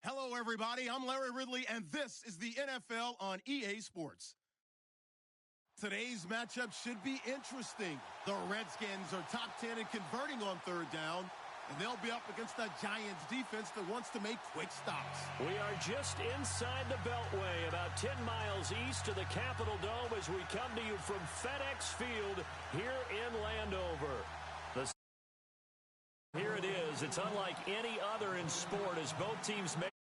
Hello, everybody. I'm Larry Ridley, and this is the NFL on EA Sports. Today's matchup should be interesting. The Redskins are top 10 in converting on third down, and they'll be up against the Giants defense that wants to make quick stops. We are just inside the Beltway, about 10 miles east of the Capitol Dome as we come to you from FedEx Field here in Landover. Here it is. It's unlike any other in sport as both teams make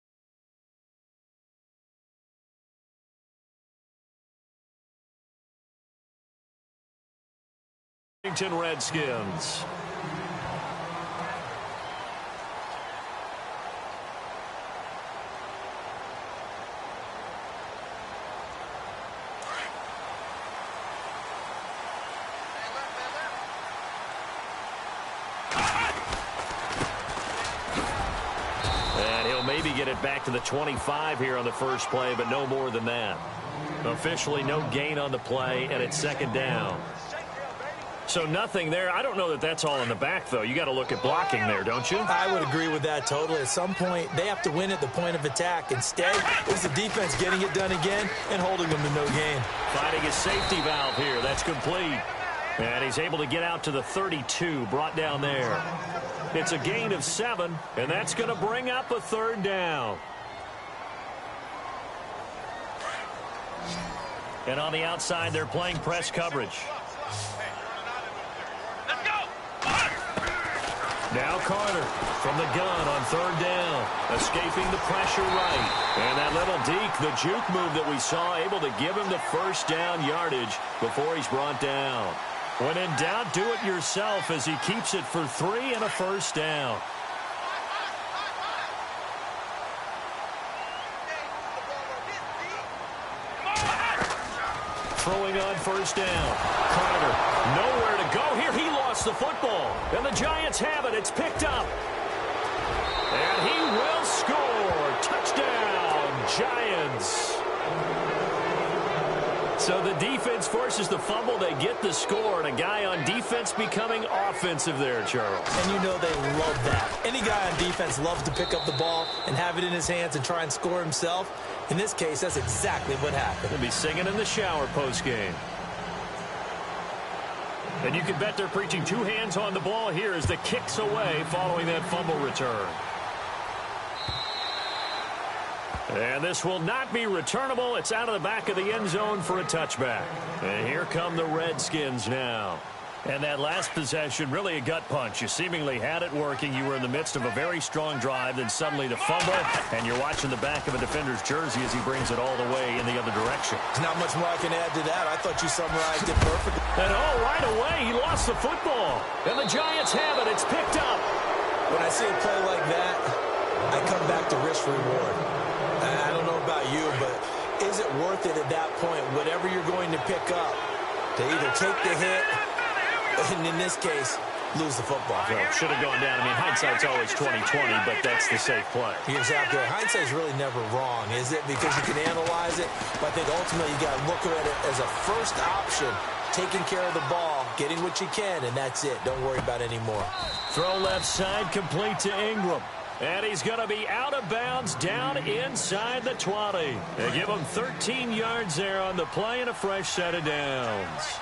Redskins. And he'll maybe get it back to the 25 here on the first play, but no more than that. Officially no gain on the play, and it's second down. So nothing there. I don't know that that's all in the back, though. You got to look at blocking there, don't you? I would agree with that totally. At some point, they have to win at the point of attack. Instead, it's the defense getting it done again and holding them to no gain. Finding a safety valve here. That's complete. And he's able to get out to the 32, brought down there. It's a gain of 7, and that's going to bring up a third down. And on the outside, they're playing press coverage. Now Carter from the gun on third down, escaping the pressure right. And that little deke, the juke move that we saw, able to give him the first down yardage before he's brought down. When in doubt, do it yourself as he keeps it for 3 and a first down. Throwing on first down. Carter, nowhere to go here. He lost the football. And the Giants have it. It's picked up. And he will score. Touchdown, Giants. So the defense forces the fumble. They get the score. And a guy on defense becoming offensive there, Charles. And you know they love that. Any guy on defense loves to pick up the ball and have it in his hands and try and score himself. In this case, that's exactly what happened. He'll be singing in the shower postgame. And you can bet they're preaching 2 hands on the ball here as the kick's away following that fumble return. And this will not be returnable. It's out of the back of the end zone for a touchback. And here come the Redskins now. And that last possession, really a gut punch. You seemingly had it working. You were in the midst of a very strong drive. Then suddenly the fumble, and you're watching the back of a defender's jersey as he brings it all the way in the other direction. There's not much more I can add to that. I thought you summarized it perfectly. And right away, he lost the football. And the Giants have it. It's picked up. When I see a play like that, I come back to risk reward. I don't know about you, but is it worth it at that point, whatever you're going to pick up, to either take the hit, and in this case, lose the football? Well, should have gone down. I mean, hindsight's always 20/20, but that's the safe play. Exactly. Hindsight's really never wrong, is it? Because you can analyze it, but I think ultimately you got to look at it as a first option, taking care of the ball, getting what you can, and that's it. Don't worry about it anymore. Throw left side, complete to Ingram. And he's going to be out of bounds down inside the 20. They give him 13 yards there on the play and a fresh set of downs.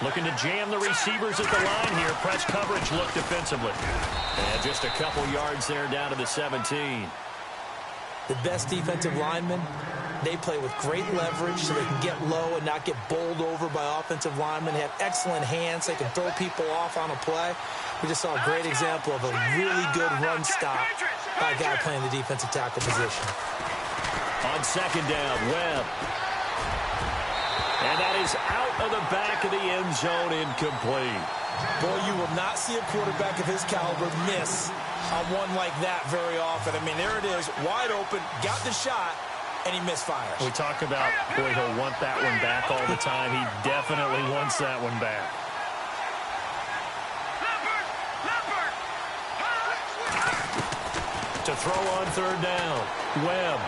Looking to jam the receivers at the line here. Press coverage look defensively. And just a couple yards there down to the 17. The best defensive linemen, they play with great leverage so they can get low and not get bowled over by offensive linemen. They have excellent hands. They can throw people off on a play. We just saw a great example of a really good run stop by a guy playing the defensive tackle position. On second down, Webb. And that is out of the back of the end zone, incomplete. Boy, you will not see a quarterback of his caliber miss on one like that very often. I mean, there it is, wide open, got the shot, and he misfires. We talk about, boy, he'll want that one back all the time. He definitely wants that one back. To throw on third down, Webb.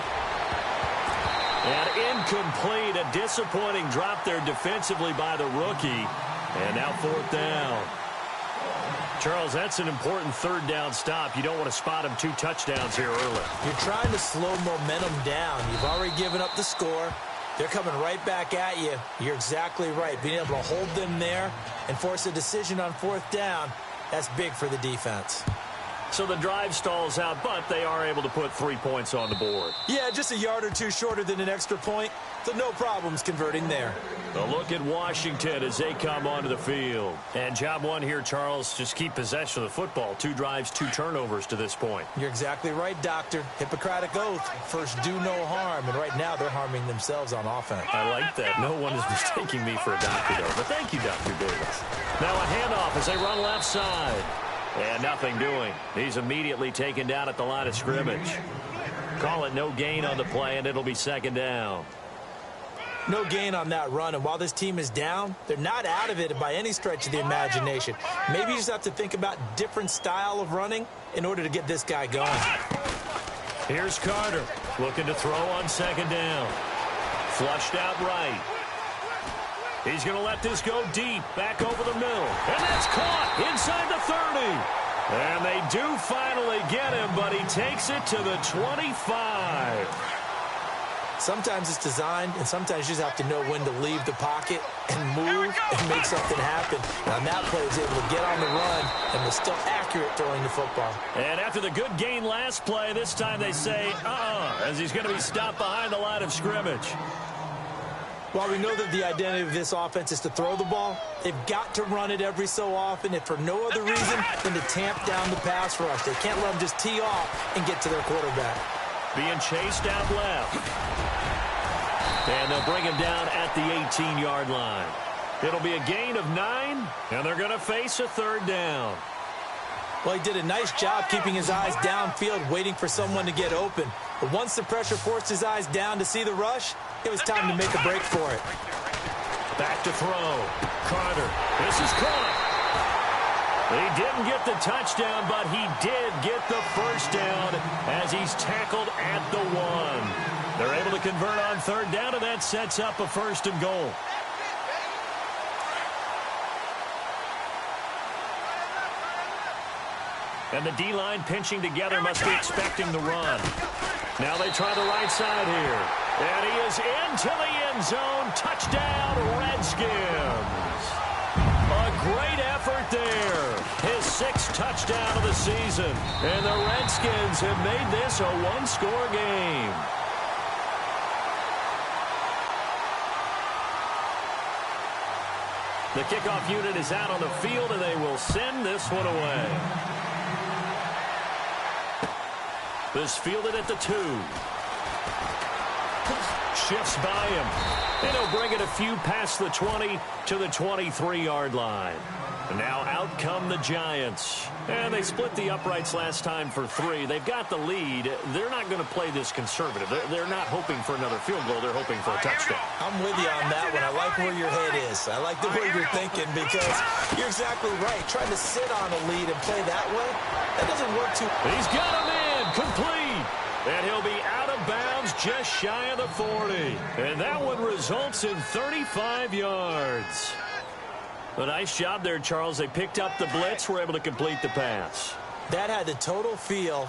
And incomplete, a disappointing drop there defensively by the rookie. And now fourth down. Charles, that's an important third down stop. You don't want to spot him 2 touchdowns here early. You're trying to slow momentum down. You've already given up the score. They're coming right back at you. You're exactly right. Being able to hold them there and force a decision on 4th down, that's big for the defense. So the drive stalls out, but they are able to put 3 points on the board. Yeah, just a yard or 2 shorter than an extra point, so no problems converting there. A look at Washington as they come onto the field. And job one here, Charles, just keep possession of the football. 2 drives, 2 turnovers to this point. You're exactly right, Doctor. Hippocratic oath. First, do no harm. And right now, they're harming themselves on offense. I like that. No one is mistaking me for a doctor, though. But thank you, Dr. Davis. Now a handoff as they run left side. And nothing doing. He's immediately taken down at the line of scrimmage. Call it no gain on the play, and it'll be 2nd down. No gain on that run, and while this team is down, they're not out of it by any stretch of the imagination. Maybe you just have to think about different style of running in order to get this guy going. Here's Carter, looking to throw on 2nd down. Flushed out right. He's going to let this go deep, back over the middle. And that's caught inside the 30. And they do finally get him, but he takes it to the 25. Sometimes it's designed, and sometimes you just have to know when to leave the pocket and move and make something happen. And on that play, he was able to get on the run and was still accurate throwing the football. And after the good gain last play, this time they say, as he's going to be stopped behind the line of scrimmage. While we know that the identity of this offense is to throw the ball, they've got to run it every so often, if for no other reason than to tamp down the pass rush. They can't let them just tee off and get to their quarterback. Being chased out left. And they'll bring him down at the 18-yard line. It'll be a gain of 9, and they're going to face a 3rd down. Well, he did a nice job keeping his eyes downfield, waiting for someone to get open. But once the pressure forced his eyes down to see the rush, it was time to make a break for it. Back to throw. Carter. This is caught. He didn't get the touchdown, but he did get the 1st down as he's tackled at the 1. They're able to convert on 3rd down, and that sets up a 1st and goal. And the D-line pinching together must be expecting the run. Now they try the right side here. And he is into the end zone. Touchdown, Redskins. A great effort there. His 6th touchdown of the season. And the Redskins have made this a 1-score game. The kickoff unit is out on the field, and they will send this one away. This fielded at the 2. Shifts by him. And he'll bring it a few past the 20 to the 23-yard line. And now out come the Giants. And they split the uprights last time for 3. They've got the lead. They're not going to play this conservative. They're not hoping for another field goal. They're hoping for a touchdown. I'm with you on that one. I like where your head is. I like the way you're thinking because you're exactly right. Trying to sit on a lead and play that way, that doesn't work too well. He's got him in. Complete. And he'll be out of bounds just shy of the 40. And that one results in 35 yards. A nice job there, Charles. They picked up the blitz, were able to complete the pass. That had the total feel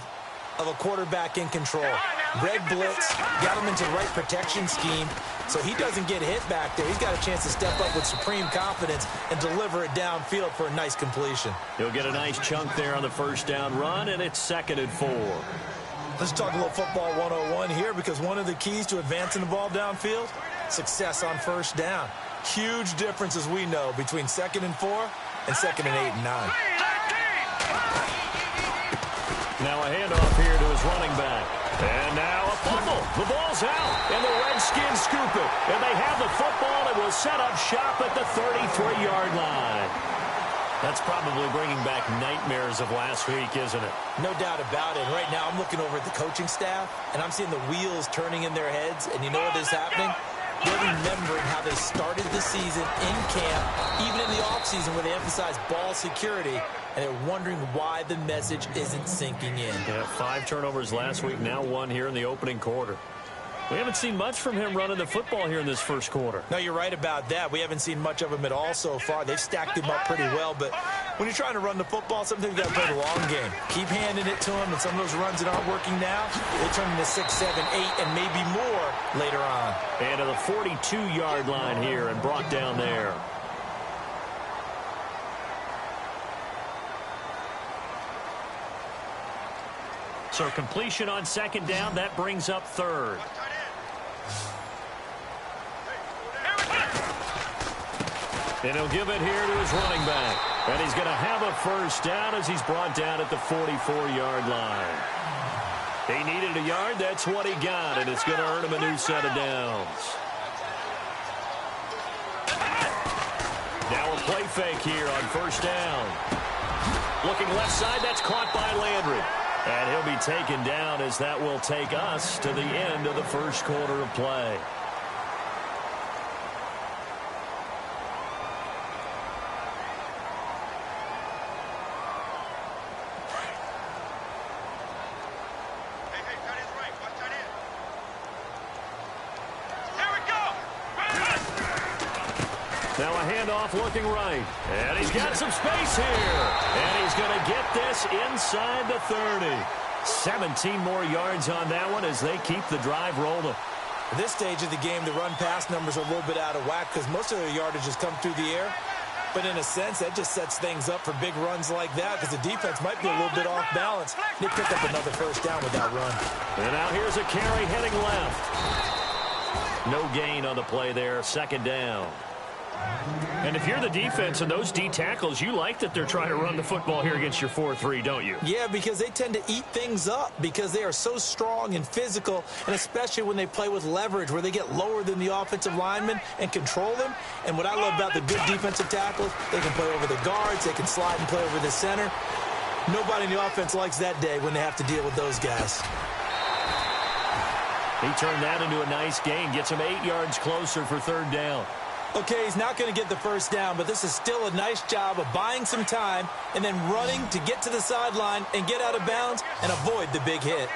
of a quarterback in control. Red blitz, got him into the right protection scheme, so he doesn't get hit back there. He's got a chance to step up with supreme confidence and deliver it downfield for a nice completion. He'll get a nice chunk there on the 1st down run, and it's 2nd and 4. Let's talk a little football 101 here because one of the keys to advancing the ball downfield, success on 1st down. Huge difference, as we know, between 2nd and 4 and 2nd and 8 and 9. Now a handoff here to his running back. And now a fumble. The ball's out, and the Redskins scoop it. And they have the football and will set up shop at the 33-yard line. That's probably bringing back nightmares of last week, isn't it? No doubt about it. Right now, I'm looking over at the coaching staff, and I'm seeing the wheels turning in their heads. And you know what is happening? They're remembering how they started the season in camp, even in the offseason where they emphasized ball security, and they're wondering why the message isn't sinking in. Yeah, 5 turnovers last week, now 1 here in the opening quarter. We haven't seen much from him running the football here in this first quarter. No, you're right about that. We haven't seen much of him at all so far. They've stacked him up pretty well, but when you're trying to run the football, sometimes you got to play the long game. Keep handing it to him, and some of those runs that aren't working now, they turn into 6, 7, 8, and maybe more later on. And to the 42-yard line here and brought down there. So completion on second down, that brings up third. And he'll give it here to his running back. And he's going to have a first down as he's brought down at the 44-yard line. He needed a yard. That's what he got, and it's going to earn him a new set of downs. Now a play fake here on first down. Looking left side, that's caught by Landry. And he'll be taken down as that will take us to the end of the first quarter of play. Now a handoff looking right. And he's got some space here. And he's going to get this inside the 30. 17 more yards on that one as they keep the drive rolling. At this stage of the game, the run-pass numbers are a little bit out of whack because most of their yardage has come through the air. But in a sense, that just sets things up for big runs like that because the defense might be a little bit off balance. They pick up another first down with that run. And now here's a carry heading left. No gain on the play there, second down. And if you're the defense and those D tackles, you like that they're trying to run the football here against your 4-3, don't you? Yeah, because they tend to eat things up because they are so strong and physical, and especially when they play with leverage where they get lower than the offensive linemen and control them. And what I love about the good defensive tackles, they can play over the guards, they can slide and play over the center. Nobody in the offense likes that day when they have to deal with those guys. He turned that into a nice gain, gets him 8 yards closer for third down. Okay, he's not going to get the first down, but this is still a nice job of buying some time and then running to get to the sideline and get out of bounds and avoid the big hit.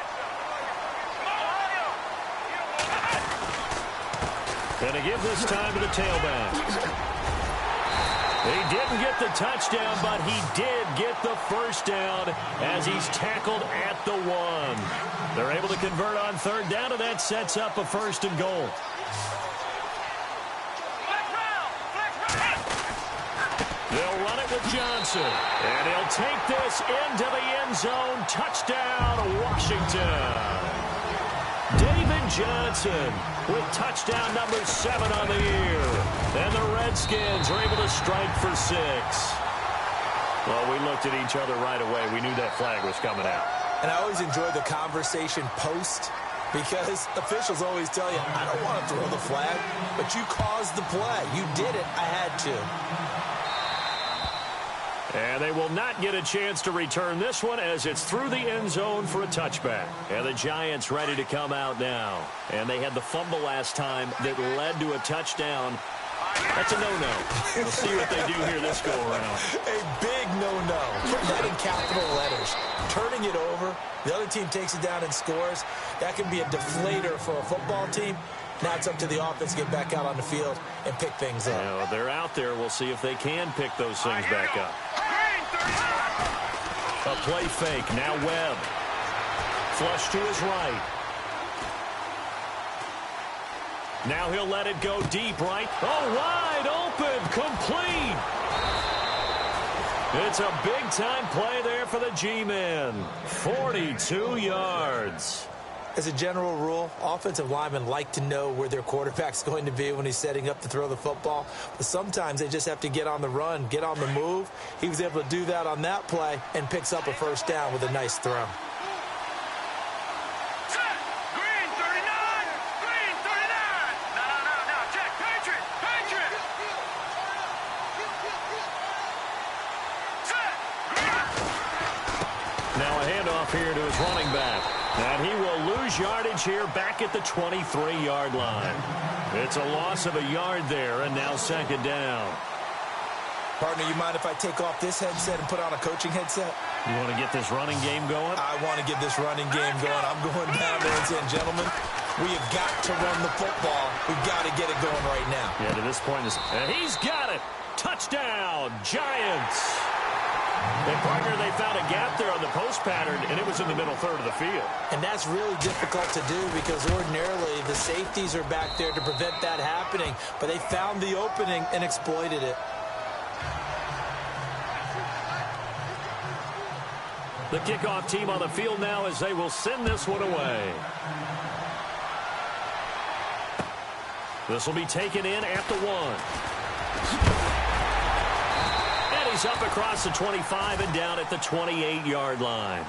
Going to give this time to the tailback. He didn't get the touchdown, but he did get the first down as he's tackled at the 1. They're able to convert on third down, and that sets up a first and goal. They'll run it with Johnson. And he'll take this into the end zone. Touchdown, Washington. David Johnson with touchdown number 7 on the year. And the Redskins are able to strike for 6. Well, we looked at each other right away. We knew that flag was coming out. And I always enjoy the conversation post because officials always tell you, I don't want to throw the flag, but you caused the play. You did it. I had to. And they will not get a chance to return this one as it's through the end zone for a touchback. And the Giants ready to come out now. And they had the fumble last time that led to a touchdown. That's a no-no. We'll see what they do here this go-around. A big no-no. Put that in capital letters. Turning it over, the other team takes it down and scores. That can be a deflator for a football team. Now it's up to the offense to get back out on the field and pick things up. Well, they're out there. We'll see if they can pick those things back up. A play fake. Now Webb. Flush to his right. Now he'll let it go deep right. Oh, wide open. Complete. It's a big-time play there for the G-men. 42 yards. As a general rule, offensive linemen like to know where their quarterback's going to be when he's setting up to throw the football. But sometimes they just have to get on the run, get on the move. He was able to do that on that play and picks up a first down with a nice throw. Now a handoff here to his running back. And he will lose yardage here back at the 23-yard line. It's a loss of a yard there, and now second down. Partner, you mind if I take off this headset and put on a coaching headset? You want to get this running game going? I want to get this running game going. I'm going down there and saying, gentlemen, We have got to run the football. We've got to get it going right now. Yeah, to this point, and he's got it. Touchdown, Giants. And, partner, they found a gap there on the post pattern, and it was in the middle third of the field. And that's really difficult to do because ordinarily the safeties are back there to prevent that happening. But they found the opening and exploited it. The kickoff team on the field now as they will send this one away. This will be taken in at the 1. And he's up across the 25 and down at the 28-yard line.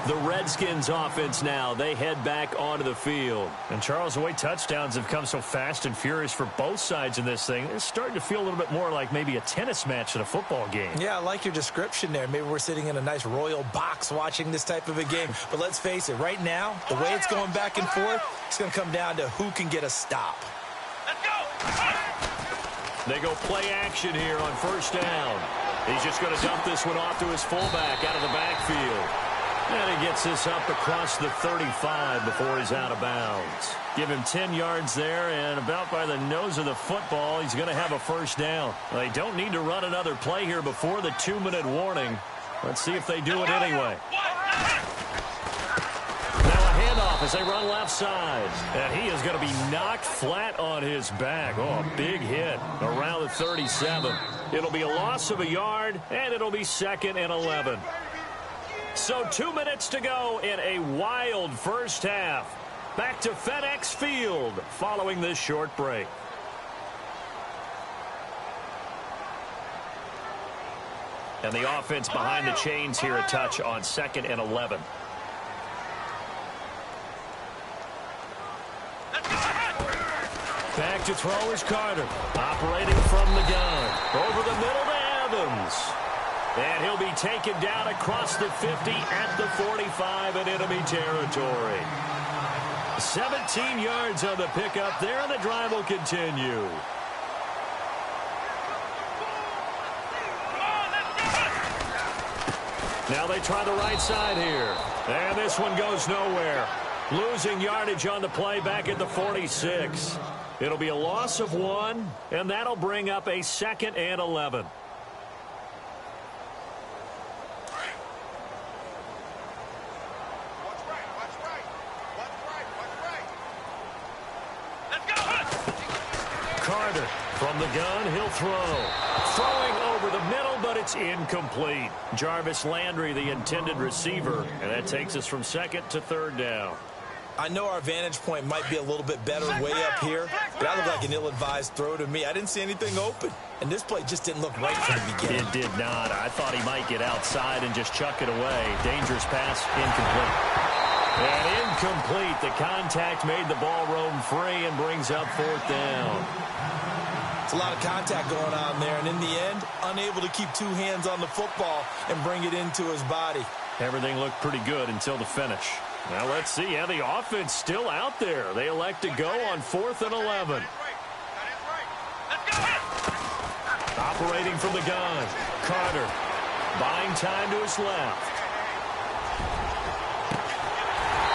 The Redskins offense now, they head back onto the field. And, Charles, the way touchdowns have come so fast and furious for both sides in this thing, it's starting to feel a little bit more like maybe a tennis match than a football game. Yeah, I like your description there. Maybe we're sitting in a nice royal box watching this type of a game. But let's face it, right now, the way it's going back and forth, it's going to come down to who can get a stop. Let's go! They go play action here on first down. He's just going to dump this one off to his fullback out of the backfield. And he gets this up across the 35 before he's out of bounds. Give him 10 yards there, and about by the nose of the football, he's going to have a first down. They don't need to run another play here before the 2-minute warning. Let's see if they do it anyway. Now a handoff as they run left side. And he is going to be knocked flat on his back. Oh, a big hit around the 37. It'll be a loss of a yard, and it'll be 2nd and 11. So 2 minutes to go in a wild first half. Back to FedEx Field following this short break. And the offense behind the chains here a touch on 2nd and 11. Back to throw is Carter. Operating from the gun. Over the middle to Evans. And he'll be taken down across the 50 at the 45 in enemy territory. 17 yards on the pickup there, and the drive will continue. Now they try the right side here. And this one goes nowhere. Losing yardage on the play back at the 46. It'll be a loss of 1, and that'll bring up a 2nd and 11. Carter from the gun, he'll throw. Throwing over the middle, but it's incomplete. Jarvis Landry, the intended receiver, and that takes us from 2nd to 3rd down. I know our vantage point might be a little bit better way up here, but that looked like an ill-advised throw to me. I didn't see anything open, and this play just didn't look right from the beginning. It did not. I thought he might get outside and just chuck it away. Dangerous pass, incomplete. And incomplete. The contact made the ball roam free and brings up 4th down. It's a lot of contact going on there, and in the end, unable to keep 2 hands on the football and bring it into his body. Everything looked pretty good until the finish. Now let's see how the offense still out there. They elect to go on 4th and 11. Operating from the gun. Carter buying time to his left.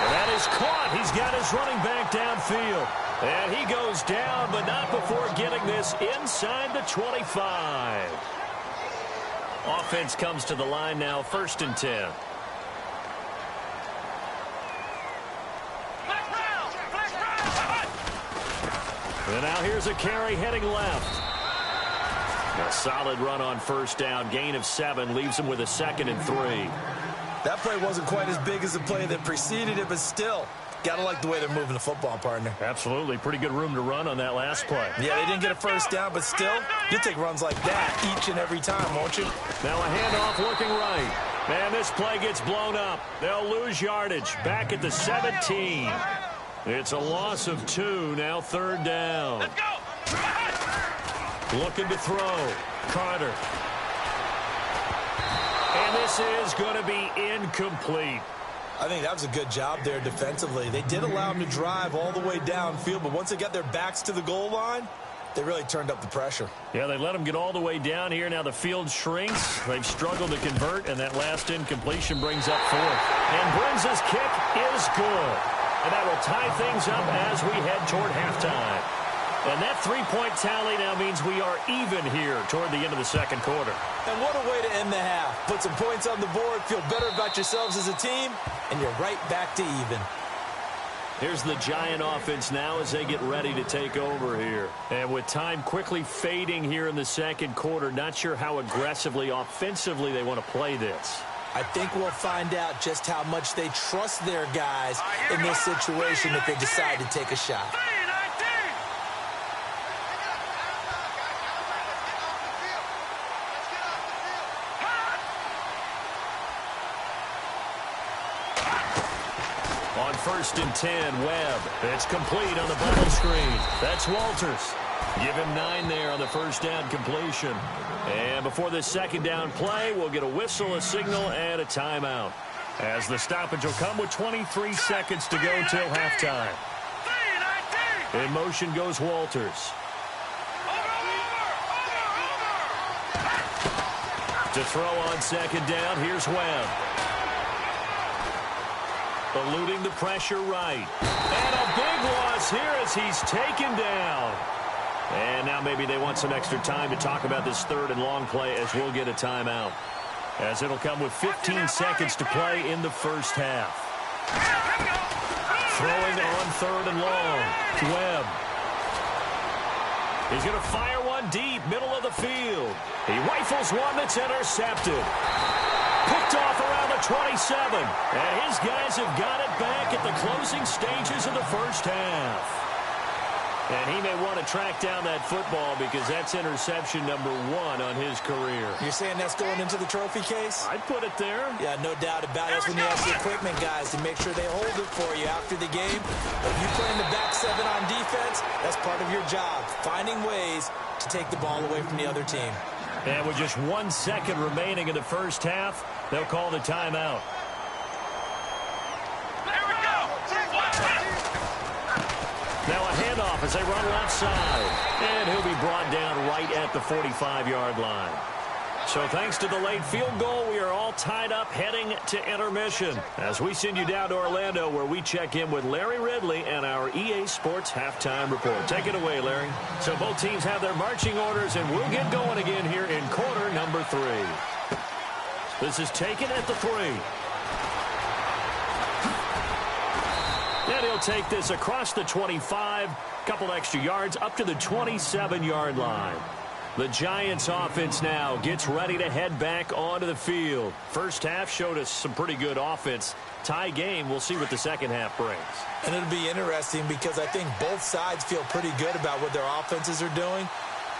And that is caught. He's got his running back downfield. And he goes down, but not before getting this inside the 25. Offense comes to the line now, 1st and 10. And now here's a carry heading left. A solid run on first down. Gain of 7 leaves him with a 2nd and 3. That play wasn't quite as big as the play that preceded it, but still, got to like the way they're moving the football, partner. Absolutely. Pretty good room to run on that last play. Yeah, they didn't get a first down, but still, you take runs like that each and every time, won't you? Now a handoff looking right. Man, this play gets blown up. They'll lose yardage. Back at the 17. It's a loss of 2, now 3rd down. Let's go! Looking to throw. Carter. And this is going to be incomplete. I think that was a good job there defensively. They did allow him to drive all the way downfield, but once they got their backs to the goal line, they really turned up the pressure. Yeah, they let him get all the way down here. Now the field shrinks. They've struggled to convert, and that last incompletion brings up 4th. And Burns' kick is good. And that will tie things up as we head toward halftime. And that three-point tally now means we are even here toward the end of the second quarter. And what a way to end the half. Put some points on the board, feel better about yourselves as a team, and you're right back to even. Here's the Giant offense now as they get ready to take over here. And with time quickly fading here in the second quarter, not sure how aggressively, offensively they want to play this. I think we'll find out just how much they trust their guys in this situation if they decide to take a shot. On 1st and 10, Webb. It's complete on the bubble screen. That's Walters. Give him 9 there on the first down completion. And before this second down play, we'll get a whistle, a signal, and a timeout. As the stoppage will come with 23 seconds to go till halftime. In motion goes Walters. To throw on second down, here's Webb. Eluding the pressure right. And a big loss here as he's taken down. And now maybe they want some extra time to talk about this third and long play as we'll get a timeout. As it'll come with 15 seconds to play in the first half. Throwing on third and long. Webb. He's going to fire one deep, middle of the field. He rifles one that's intercepted. Picked off around the 27. And his guys have got it back at the closing stages of the first half. And he may want to track down that football because that's interception number 1 on his career. You're saying that's going into the trophy case? I'd put it there. Yeah, no doubt about it. That's when you ask the equipment guys to make sure they hold it for you after the game. But if you play in the back 7 on defense, that's part of your job, finding ways to take the ball away from the other team. And with just 1 second remaining in the first half, they'll call the timeout. Now a handoff as they run left side. And he'll be brought down right at the 45-yard line. So thanks to the late field goal, we are all tied up heading to intermission. As we send you down to Orlando where we check in with Larry Ridley and our EA Sports Halftime Report. Take it away, Larry. So both teams have their marching orders, and we'll get going again here in quarter number 3. This is taken at the 3. And he'll take this across the 25, couple extra yards, up to the 27-yard line. The Giants offense now gets ready to head back onto the field. First half showed us some pretty good offense. Tie game, we'll see what the second half brings. And it'll be interesting because I think both sides feel pretty good about what their offenses are doing.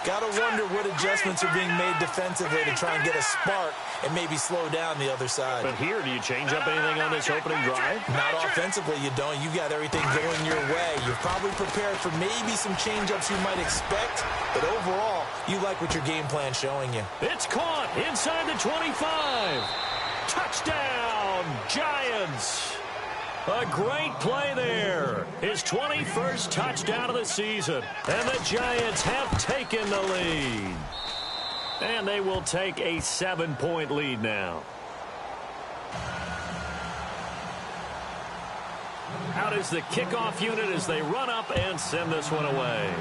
Got to wonder what adjustments are being made defensively to try and get a spark and maybe slow down the other side. But here, do you change up anything on this opening drive? Not offensively, you don't. You got everything going your way. You're probably prepared for maybe some change-ups you might expect, but overall, you like what your game plan's showing you. It's caught inside the 25. Touchdown, Giants. A great play there. His 21st touchdown of the season. And the Giants have taken the lead. And they will take a 7-point lead now. Out is the kickoff unit as they run up and send this one away.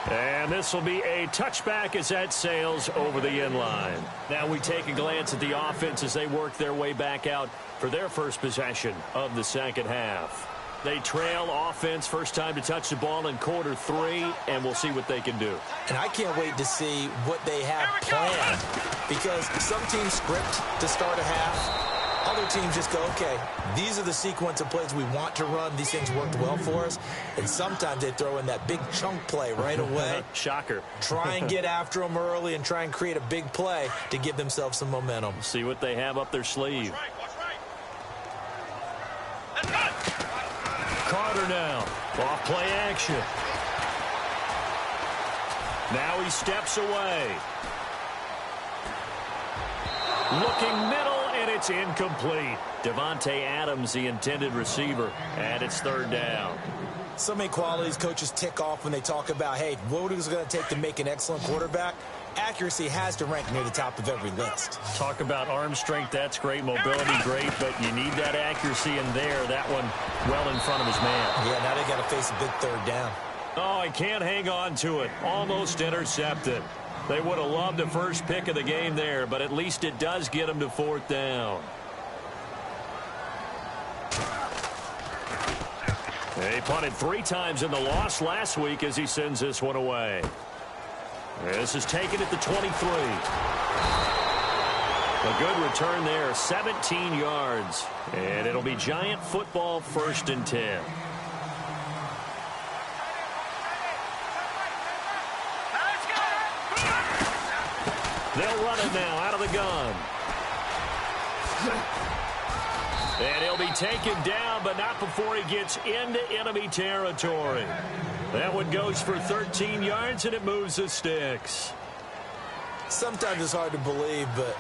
And this will be a touchback as that sails over the end line. Now we take a glance at the offense as they work their way back out for their first possession of the second half. They trail offense, first time to touch the ball in quarter 3, and we'll see what they can do. And I can't wait to see what they have planned, because some teams script to start a half. Other teams just go, okay, these are the sequence of plays we want to run. These things worked well for us. And sometimes they throw in that big chunk play right away. Shocker. Try and get after them early and try and create a big play to give themselves some momentum. See what they have up their sleeve. Carter now. Off play action. Now he steps away. Looking middle. And it's incomplete. Devontae Adams, the intended receiver, and it's third down. So many qualities coaches tick off when they talk about, hey, what is it going to take to make an excellent quarterback? accuracy has to rank near the top of every list. Talk about arm strength, that's great. Mobility, great, but you need that accuracy in there. That one well in front of his man. Yeah, now they got to face a big third down. Oh, he can't hang on to it. Almost intercepted. They would have loved the first pick of the game there, but at least it does get him to fourth down. He punted 3 times in the loss last week as he sends this one away. This is taken at the 23. A good return there, 17 yards. And it'll be Giant football, 1st and 10. They'll run it now out of the gun. And he'll be taken down, but not before he gets into enemy territory. That one goes for 13 yards, and it moves the sticks. Sometimes it's hard to believe, but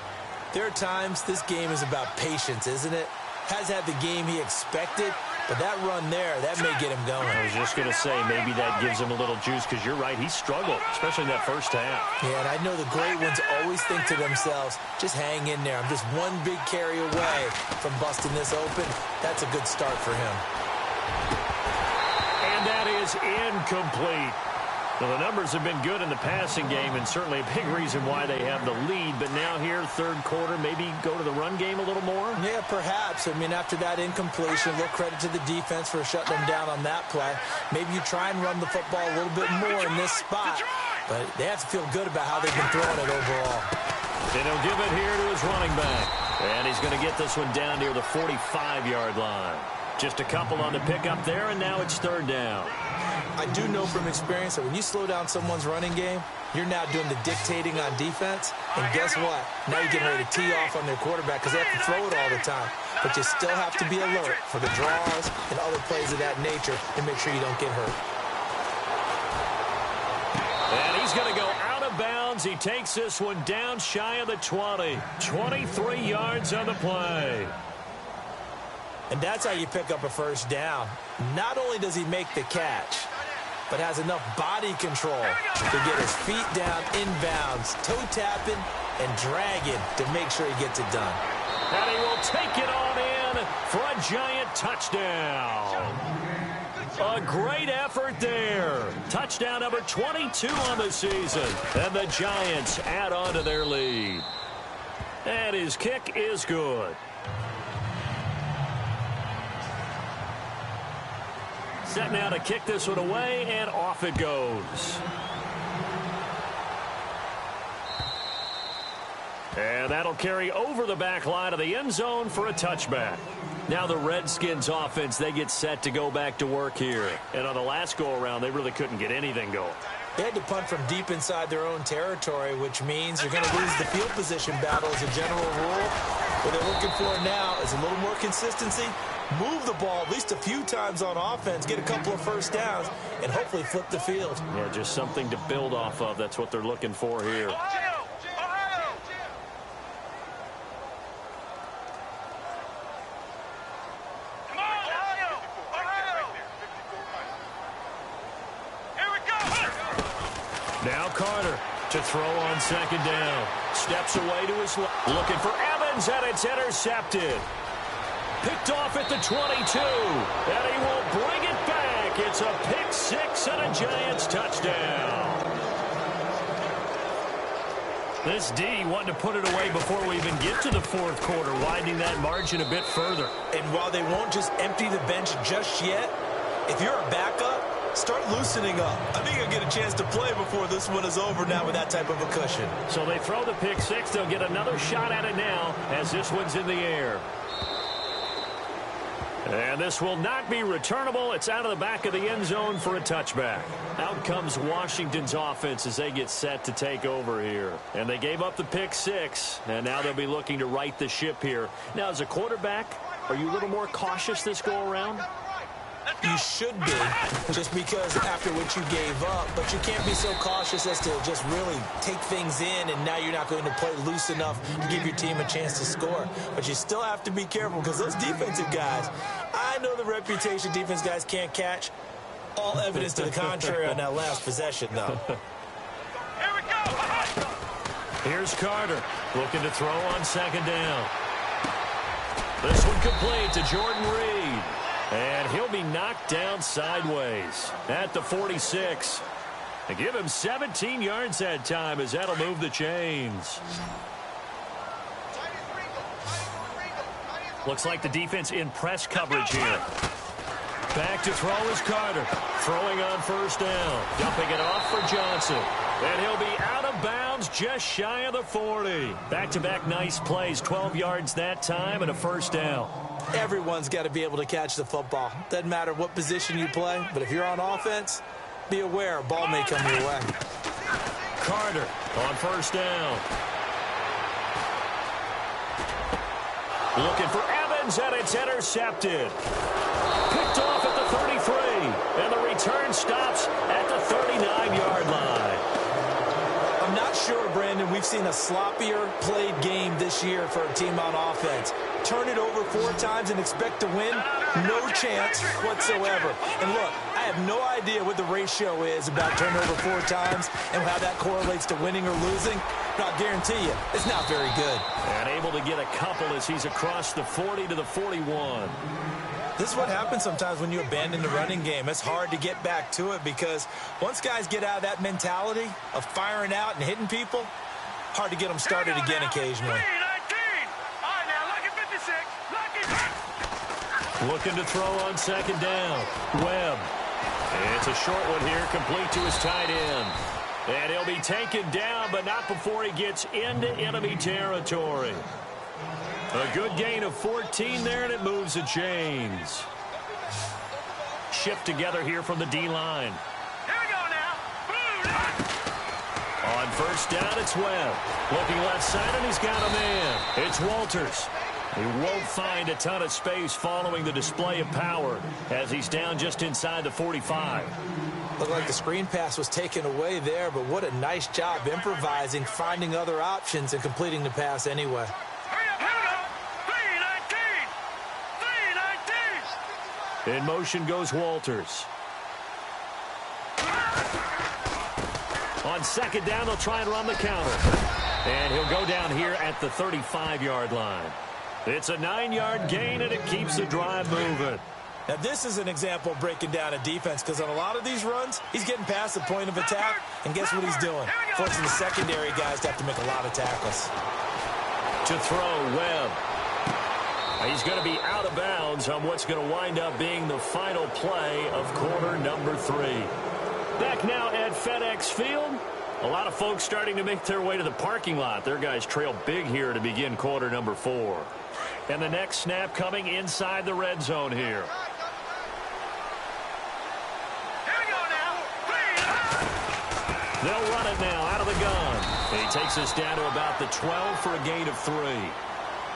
there are times this game is about patience, isn't it? Has had the game he expected, but that run there, that may get him going. I was just going to say, maybe that gives him a little juice, because you're right, he struggled, especially in that first half. Yeah, and I know the great ones always think to themselves, just hang in there. I'm just one big carry away from busting this open. That's a good start for him. And that is incomplete. Well, the numbers have been good in the passing game, and certainly a big reason why they have the lead. But now here, third quarter, maybe go to the run game a little more? Yeah, perhaps. I mean, after that incompletion, a little credit to the defense for shutting them down on that play. Maybe you try and run the football a little bit more in this spot. But they have to feel good about how they've been throwing it overall. And he'll give it here to his running back. And he's going to get this one down near the 45-yard line. Just a couple on the pickup there, and now it's third down. I do know from experience that when you slow down someone's running game, you're now doing the dictating on defense. And guess what? Now you're getting ready to tee off on their quarterback because they have to throw it all the time. But you still have to be alert for the draws and other plays of that nature and make sure you don't get hurt. And he's going to go out of bounds. He takes this one down shy of the 20. 23 yards on the play. And that's how you pick up a first down. Not only does he make the catch, but has enough body control to get his feet down inbounds, toe tapping and dragging to make sure he gets it done. And he will take it on in for a Giant touchdown. A great effort there. Touchdown number 22 on the season. And the Giants add on to their lead. And his kick is good. Set now to kick this one away, and off it goes. And that'll carry over the back line of the end zone for a touchback. Now the Redskins offense, they get set to go back to work here. And on the last go-around, they really couldn't get anything going. They had to punt from deep inside their own territory, which means you're going to lose the field position battle as a general rule. What they're looking for now is a little more consistency. Move the ball at least a few times on offense, get a couple of first downs, and hopefully flip the field. Yeah, just something to build off of. That's what they're looking for here. Ohio! Ohio! Come on, Ohio! Ohio! Here we go! Now Carter to throw on second down. Steps away to his left. Looking for Evans, and it's intercepted. Picked off at the 22, and he will bring it back. It's a pick six and a Giants touchdown. This D wanting to put it away before we even get to the fourth quarter, widening that margin a bit further. And while they won't just empty the bench just yet, if you're a backup, start loosening up. I think you'll get a chance to play before this one is over now with that type of a cushion. So they throw the pick six. They'll get another shot at it now as this one's in the air. And this will not be returnable. It's out of the back of the end zone for a touchback. Out comes Washington's offense as they get set to take over here. And they gave up the pick six, and now they'll be looking to right the ship here. Now, as a quarterback, are you a little more cautious this go-around? You should be, just because after what you gave up, but you can't be so cautious as to just really take things in, and now you're not going to play loose enough to give your team a chance to score. But you still have to be careful because those defensive guys, I know the reputation defense guys can't catch. All evidence to the contrary on that last possession, though. Here we go! Here's Carter looking to throw on second down. This one complete to Jordan Reed. And he'll be knocked down sideways at the 46. They give him 17 yards that time as that'll move the chains. Looks like the defense in press coverage here. Back to throw is Carter. Throwing on first down. Dumping it off for Johnson. And he'll be out of bounds just shy of the 40. Back-to-back nice plays. 12 yards that time and a first down. Everyone's got to be able to catch the football. Doesn't matter what position you play, but if you're on offense, be aware a ball may come your way. Carter on first down. Looking for Evans, and it's intercepted. Picked off at the 33, and the return stops at the 39-yard line. I'm not sure, Brandon, we've seen a sloppier played game this year for a team on offense. Turn it over 4 times and expect to win? No chance whatsoever. And look, I have no idea what the ratio is about turnover 4 times and how that correlates to winning or losing. But I'll guarantee you, it's not very good. And able to get a couple as he's across the 40 to the 41. This is what happens sometimes when you abandon the running game. It's hard to get back to it because once guys get out of that mentality of firing out and hitting people, hard to get them started again occasionally. Looking to throw on second down. Webb. It's a short one here, complete to his tight end. And he'll be taken down, but not before he gets into enemy territory. A good gain of 14 there, and it moves the chains. Shift together here from the D-line. Here we go now. On first down, it's Webb. Looking left side, and he's got a man. It's Walters. He won't find a ton of space following the display of power as he's down just inside the 45. Looked like the screen pass was taken away there, but what a nice job improvising, finding other options, and completing the pass anyway. In motion goes Walters. On second down, they'll try and run the counter. And he'll go down here at the 35-yard line. It's a 9-yard gain, and it keeps the drive moving. Now, this is an example of breaking down a defense because on a lot of these runs, he's getting past the point of attack, and guess what he's doing? Forcing the secondary guys to have to make a lot of tackles. To throw, Webb. He's going to be out of bounds on what's going to wind up being the final play of quarter number 3. Back now at FedEx Field. A lot of folks starting to make their way to the parking lot. Their guys trail big here to begin quarter number 4. And the next snap coming inside the red zone here. They'll run it now out of the gun. He takes us down to about the 12 for a gain of 3.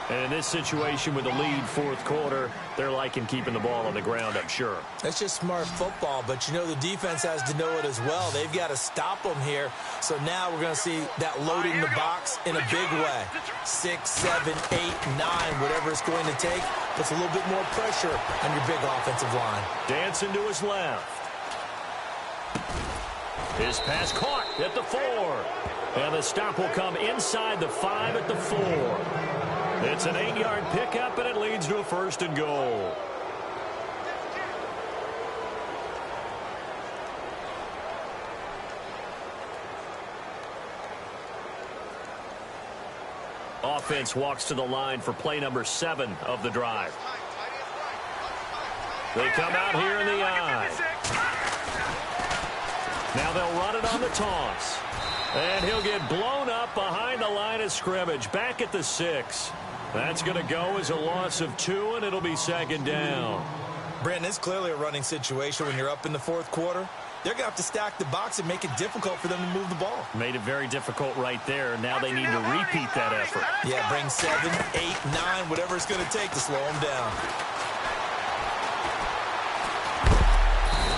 And in this situation with the lead fourth quarter, they're liking keeping the ball on the ground, I'm sure. That's just smart football, but you know the defense has to know it as well. They've got to stop them here. So now we're going to see that loading the box in a big way. 6, 7, 8, 9, whatever it's going to take, puts a little bit more pressure on your big offensive line. Dancing to his left. His pass caught at the 4. And the stop will come inside the 5 at the 4. It's an 8-yard pickup, and it leads to a first and goal. Offense walks to the line for play number 7 of the drive. They come out here in the I. Now they'll run it on the toss. And he'll get blown up behind the line of scrimmage, back at the 6. That's going to go as a loss of 2, and it'll be second down. Brandon, it's clearly a running situation when you're up in the fourth quarter. They're going to have to stack the box and make it difficult for them to move the ball. Made it very difficult right there. Now they need to repeat that effort. Yeah, bring 7, 8, 9, whatever it's going to take to slow them down.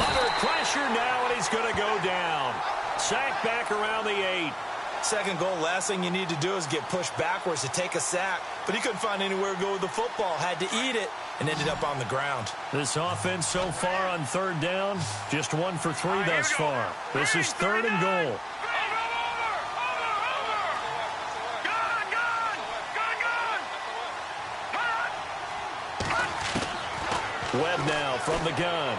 Under pressure now, and he's going to go down. Sack back around the 8. Second goal, last thing you need to do is get pushed backwards to take a sack. But he couldn't find anywhere to go with the football. Had to eat it and ended up on the ground. This offense so far on third down, just 1 for 3 thus far. This is third and goal. Webb now from the gun.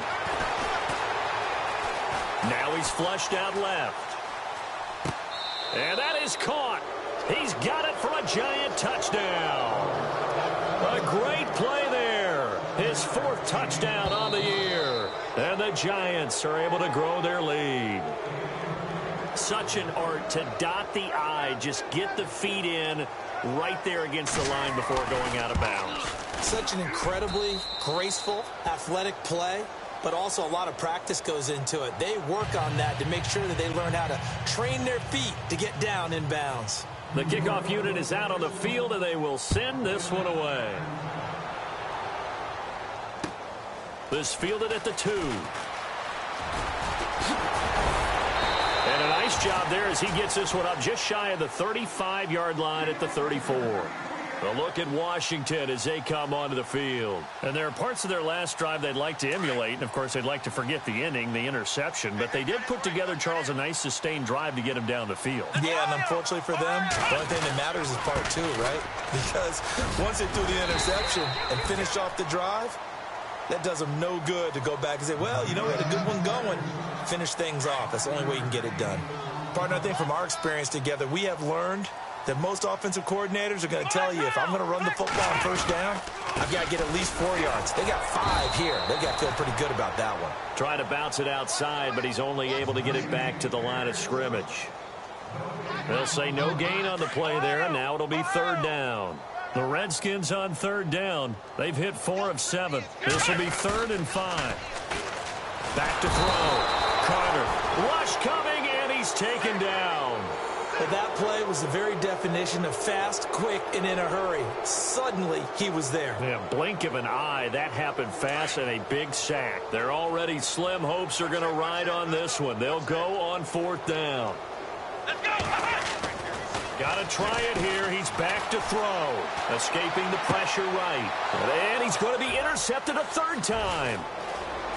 Now he's flushed out left. And that is caught. He's got it for a giant touchdown. A great play there. His 4th touchdown on the year. And the Giants are able to grow their lead. Such an art to dot the I, just get the feet in right there against the line before going out of bounds. Such an incredibly graceful, athletic play, but also a lot of practice goes into it. They work on that to make sure that they learn how to train their feet to get down in bounds. The kickoff unit is out on the field, and they will send this one away. This fielded at the 2. And a nice job there as he gets this one up just shy of the 35-yard line at the 34. A look at Washington as they come onto the field. And there are parts of their last drive they'd like to emulate. And, of course, they'd like to forget the inning, the interception. But they did put together, Charles, a nice sustained drive to get him down the field. Yeah, and unfortunately for them, the only thing that matters is part 2, right? Because once they threw the interception and finished off the drive, that does them no good to go back and say, well, you know, we had a good one going. Finish things off. That's the only way you can get it done. Partner, I think from our experience together, we have learned that most offensive coordinators are going to tell you, if I'm going to run the football on first down, I've got to get at least 4 yards. They got 5 here. They got to feel pretty good about that one. Trying to bounce it outside, but he's only able to get it back to the line of scrimmage. They'll say no gain on the play there, and now it'll be 3rd down. The Redskins on 3rd down. They've hit 4 of 7. This will be 3rd and 5. Back to throw. Carter. Rush coming, and he's taken down. Well, that play was the very definition of fast, quick, and in a hurry. Suddenly, he was there. Yeah, blink of an eye. That happened fast and a big sack. Their already slim hopes are going to ride on this one. They'll go on 4th down. Let's go. Got to try it here. He's back to throw. Escaping the pressure right. And he's going to be intercepted a 3rd time.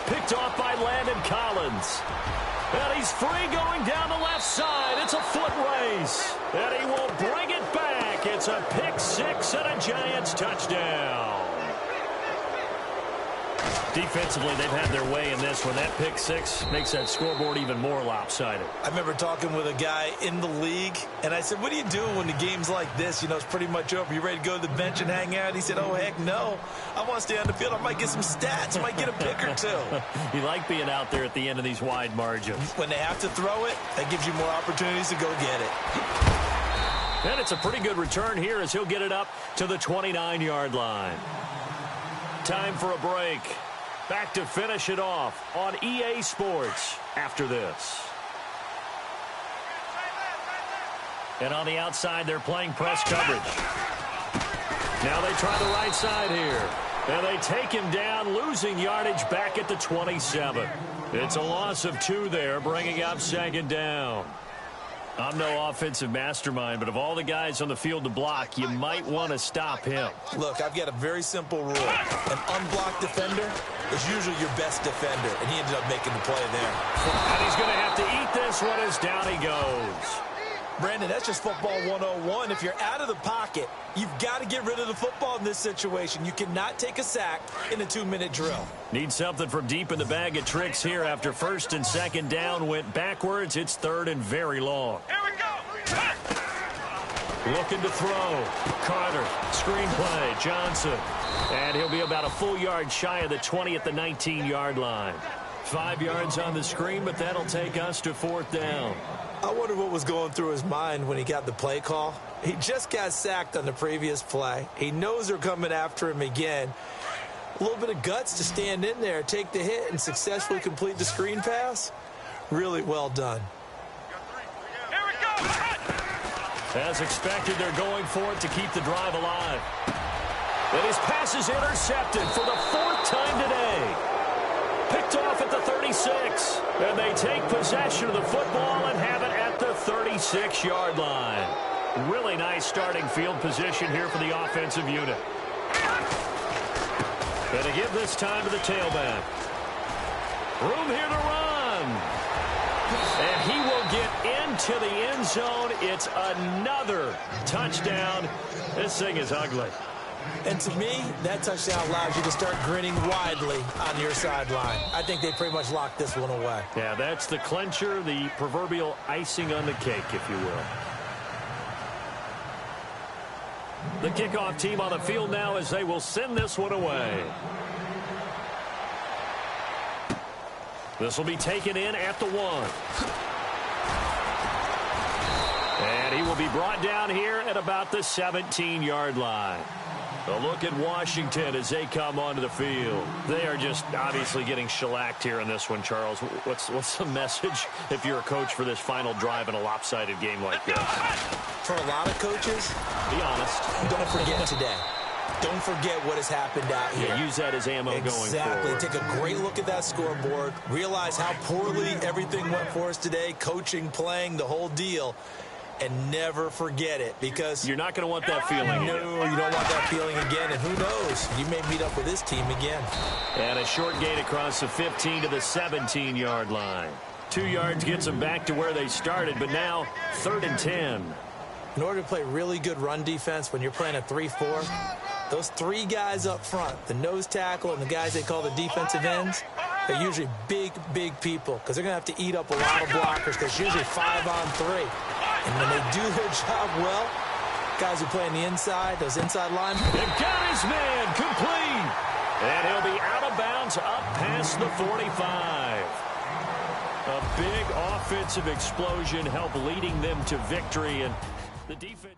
Picked off by Landon Collins. And he's free going down the left side. It's a foot race. And he will bring it back. It's a pick 6 and a Giants touchdown. Defensively, they've had their way in this one. That pick 6 makes that scoreboard even more lopsided. I remember talking with a guy in the league, and I said, what do you do when the game's like this? You know, it's pretty much over. You ready to go to the bench and hang out? He said, oh, heck no. I want to stay on the field. I might get some stats. I might get a pick or 2. You like being out there at the end of these wide margins. When they have to throw it, that gives you more opportunities to go get it. And it's a pretty good return here as he'll get it up to the 29-yard line. Time for a break. Back to finish it off on EA Sports after this. And on the outside, they're playing press coverage. Now they try the right side here. And they take him down, losing yardage back at the 27. It's a loss of 2 there, bringing up 2nd down. I'm no offensive mastermind, but of all the guys on the field to block, you might want to stop him. Look, I've got a very simple rule. An unblocked defender is usually your best defender, and he ended up making the play there. And he's going to have to eat this one as down he goes. Brandon, that's just football 101. If you're out of the pocket, you've got to get rid of the football in this situation. You cannot take a sack in a 2-minute drill. Need something from deep in the bag of tricks here after 1st and 2nd down went backwards. It's 3rd and very long. Here we go. Looking to throw. Carter, screen play, Johnson. And he'll be about a full yard shy of the 20 at the 19-yard line. 5 yards on the screen, but that'll take us to 4th down. I wonder what was going through his mind when he got the play call. He just got sacked on the previous play. He knows they're coming after him again. A little bit of guts to stand in there, take the hit, and successfully complete the screen pass. Really well done. Here we go. As expected, they're going for it to keep the drive alive. And his pass is intercepted for the 4th time today. Picked off at the 36. And they take possession of the football and have it at the 36-yard line. Really nice starting field position here for the offensive unit. And to give this time to the tailback. Room here to run. And he will get into the end zone. It's another touchdown. This thing is ugly. And to me, that touchdown allows you to start grinning widely on your sideline. I think they pretty much locked this one away. Yeah, that's the clincher, the proverbial icing on the cake, if you will. The kickoff team on the field now as they will send this one away. This will be taken in at the 1. And he will be brought down here at about the 17-yard line. A look at Washington as they come onto the field. They are just obviously getting shellacked here in this one, Charles. What's the message if you're a coach for this final drive in a lopsided game like this? For a lot of coaches, be honest. Don't forget today. Don't forget what has happened out here. Yeah, use that as ammo going forward. Exactly. Take a great look at that scoreboard. Realize how poorly everything went for us today. Coaching, playing, the whole deal. And never forget it, because you're not going to want that feeling. No, you don't want that feeling again. And who knows? You may meet up with this team again. And a short gain across the 15 to the 17-yard line. 2 yards gets them back to where they started, but now 3rd and 10. In order to play really good run defense when you're playing a 3-4, those 3 guys up front, the nose tackle and the guys they call the defensive ends, they're usually big, big people, because they're going to have to eat up a lot of blockers, because it's usually 5-on-3. And when they do their job well, guys who play on the inside, those inside linemen. And got his man complete. And he'll be out of bounds up past the 45. A big offensive explosion helped leading them to victory. And the defense...